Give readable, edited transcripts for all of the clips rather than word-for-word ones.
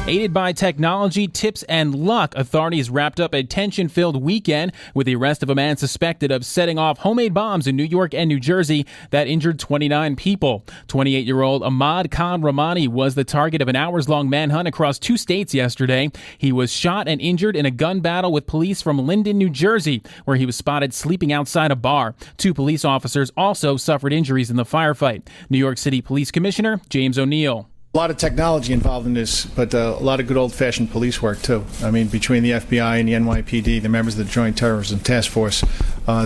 Aided by technology, tips, and luck, authorities wrapped up a tension-filled weekend with the arrest of a man suspected of setting off homemade bombs in New York and New Jersey that injured 29 people. 28-year-old Ahmad Khan Rahmani was the target of an hours-long manhunt across 2 states yesterday. He was shot and injured in a gun battle with police from Linden, New Jersey, where he was spotted sleeping outside a bar. 2 police officers also suffered injuries in the firefight. New York City Police Commissioner James O'Neill. A lot of technology involved in this, but a lot of good old-fashioned police work, too. I mean, between the FBI and the NYPD, the members of the Joint Terrorism Task Force,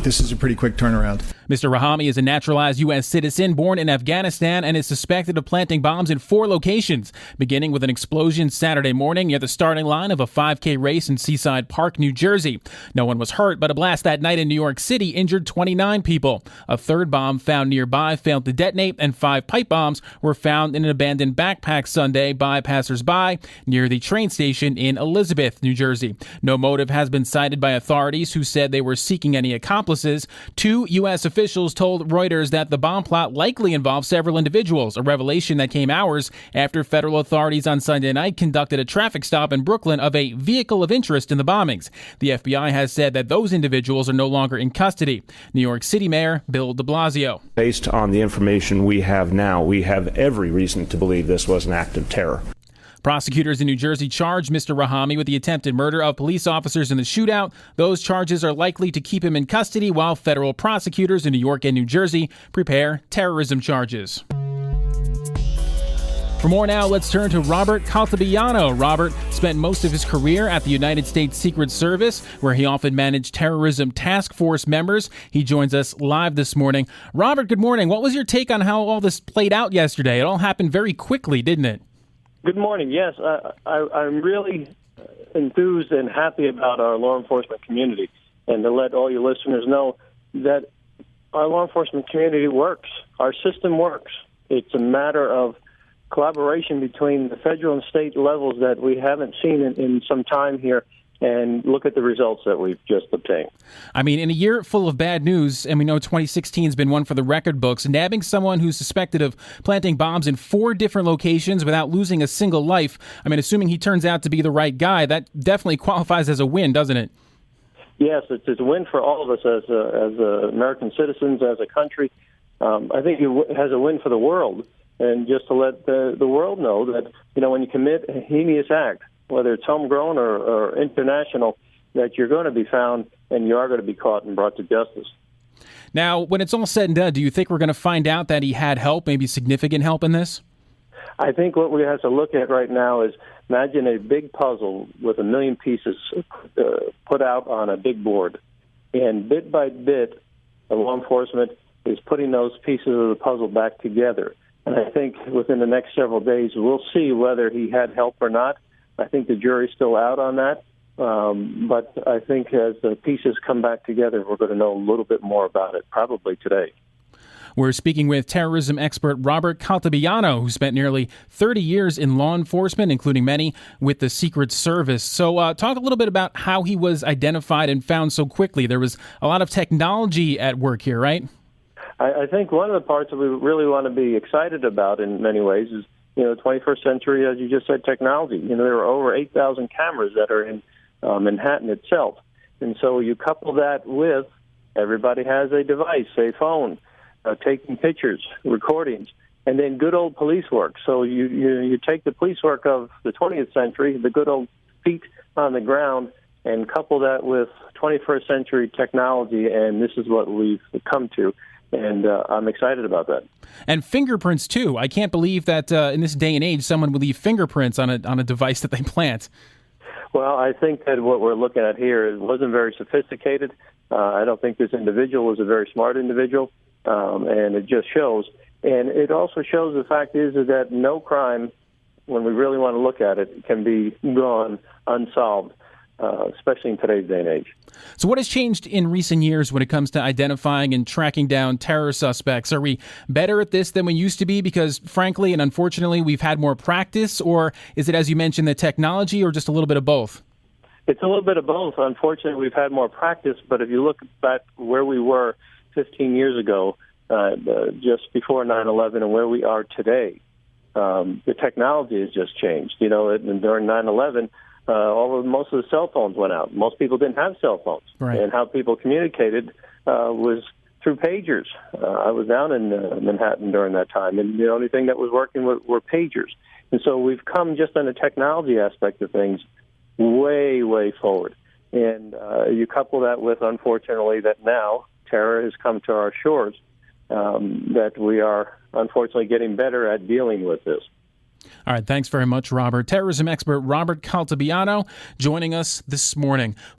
this is a pretty quick turnaround. Mr. Rahmani is a naturalized U.S. citizen born in Afghanistan and is suspected of planting bombs in 4 locations, beginning with an explosion Saturday morning near the starting line of a 5K race in Seaside Park, New Jersey. No one was hurt, but a blast that night in New York City injured 29 people. A 3rd bomb found nearby failed to detonate, and 5 pipe bombs were found in an abandoned backpack Sunday by passersby near the train station in Elizabeth, New Jersey. No motive has been cited by authorities, who said they were seeking any accomplices. 2 U.S. officials told Reuters that the bomb plot likely involved several individuals, a revelation that came hours after federal authorities on Sunday night conducted a traffic stop in Brooklyn of a vehicle of interest in the bombings. The FBI has said that those individuals are no longer in custody. New York City Mayor Bill de Blasio. Based on the information we have now, we have every reason to believe this was an act of terror. Prosecutors in New Jersey charged Mr. Rahmani with the attempted murder of police officers in the shootout. Those charges are likely to keep him in custody, while federal prosecutors in New York and New Jersey prepare terrorism charges. For more now, let's turn to Robert Caltabiano. Robert spent most of his career at the United States Secret Service, where he often managed terrorism task force members. He joins us live this morning. Robert, good morning. What was your take on how all this played out yesterday? It all happened very quickly, didn't it? Good morning. Yes, I'm really enthused and happy about our law enforcement community, and to let all your listeners know that our law enforcement community works. Our system works. It's a matter of collaboration between the federal and state levels that we haven't seen in some time here. And look at the results that we've just obtained. I mean, in a year full of bad news, and we know 2016 has been one for the record books, nabbing someone who's suspected of planting bombs in 4 different locations without losing a single life, I mean, assuming he turns out to be the right guy, that definitely qualifies as a win, doesn't it? Yes, it's a win for all of us as American citizens, as a country. I think it has a win for the world. And just to let the world know that, when you commit a heinous act, whether it's homegrown or international, that you're going to be found and you are going to be caught and brought to justice. Now, when it's all said and done, do you think we're going to find out that he had help, maybe significant help in this? I think what we have to look at right now is imagine a big puzzle with 1 million pieces put out on a big board. And bit by bit, the law enforcement is putting those pieces of the puzzle back together. And I think within the next several days, we'll see whether he had help or not. I think the jury's still out on that, but I think as the pieces come back together, we're going to know a little bit more about it, probably today. We're speaking with terrorism expert Robert Caltabiano, who spent nearly 30 years in law enforcement, including many with the Secret Service. So talk a little bit about how he was identified and found so quickly. There was a lot of technology at work here, right? I think one of the parts that we really want to be excited about in many ways is, 21st century, as you just said, technology. There are over 8,000 cameras that are in Manhattan itself. And so you couple that with everybody has a device, a phone, taking pictures, recordings, and then good old police work. So you take the police work of the 20th century, the good old feet on the ground, and couple that with 21st century technology, and this is what we've come to. And I'm excited about that. And fingerprints, too. I can't believe that in this day and age, someone would leave fingerprints on a device that they plant. Well, I think that what we're looking at here wasn't very sophisticated. I don't think this individual was a very smart individual, and it just shows. And it also shows the fact is that no crime, when we really want to look at it, can be gone unsolved. Especially in today's day and age. So what has changed in recent years when it comes to identifying and tracking down terror suspects? Are we better at this than we used to be because, frankly and unfortunately, we've had more practice? Or is it, as you mentioned, the technology, or just a little bit of both? It's a little bit of both. Unfortunately, we've had more practice, but if you look back where we were 15 years ago, just before 9/11, and where we are today, the technology has just changed. You know, and during 9/11, most of the cell phones went out. Most people didn't have cell phones, right. And how people communicated was through pagers. I was down in Manhattan during that time, and the only thing that was working were pagers. And so we've come just on the technology aspect of things way, way forward. And you couple that with, unfortunately, that now terror has come to our shores, that we are unfortunately getting better at dealing with this. All right, thanks very much, Robert. Terrorism expert Robert Caltabiano joining us this morning.